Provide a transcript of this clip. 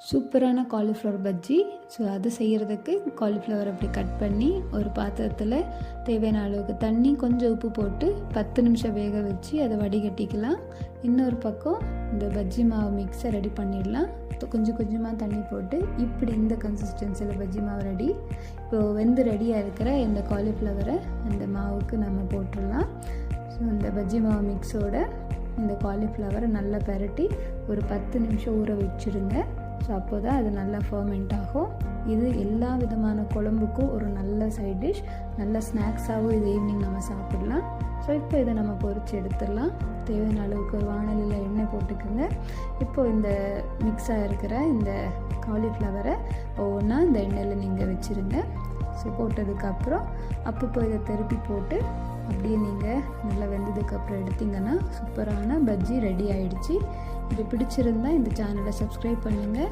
சூப்பரான cauliflower bajji. So அது செய்கிறதுக்கு காலிஃப்ளவர் அப்படி கட் பண்ணி ஒரு பாத்திரத்தில் தேவையான அளவுக்கு தண்ணி, கொஞ்சம் உப்பு போட்டு 10 நிமிஷம் வேக வச்சு அதை வடிகட்டிக்கலாம். இன்னொரு பக்கம் இந்த பஜ்ஜி மாவு மிக்ஸை ரெடி பண்ணிடலாம். கொஞ்சம் கொஞ்சமாக தண்ணி போட்டு இப்படி இந்த கன்சிஸ்டன்சியில் பஜ்ஜி மாவு ரெடி. இப்போது வெந்து ரெடியாக இருக்கிற இந்த காலிஃப்ளவரை அந்த மாவுக்கு நம்ம போட்டுடலாம். ஸோ இந்த பஜ்ஜி மாவு மிக்ஸோட இந்த காலிஃப்ளவரை நல்லா பரட்டி ஒரு 10 நிமிஷம் ஊற வச்சுருங்க. ஸோ அப்போ தான் அது நல்லா ஃபர்மெண்ட் ஆகும். இது எல்லா விதமான குழம்புக்கும் ஒரு நல்ல சைட் டிஷ், நல்ல ஸ்நாக்ஸாகவும் இது ஈவினிங் நம்ம சாப்பிடலாம். ஸோ இப்போ இதை நம்ம பொரித்து எடுத்துடலாம். தேவையான அளவுக்கு ஒரு வாணலியில் எண்ணெய் போட்டுக்குங்க. இப்போது இந்த மிக்ஸாக இருக்கிற இந்த காலிஃப்ளவரை ஒவ்வொன்றா இந்த எண்ணெயில் நீங்கள் வச்சுருங்க. ஸோ போட்டதுக்கப்புறம் அப்பப்போ இதை திருப்பி போட்டு அப்படியே நீங்கள் நல்லா வெந்ததுக்கப்புறம் எடுத்திங்கன்னா சூப்பரான பஜ்ஜி ரெடி ஆகிடுச்சு. இது பிடிச்சிருந்தால் இந்த சேனலை சப்ஸ்கிரைப் பண்ணுங்கள்.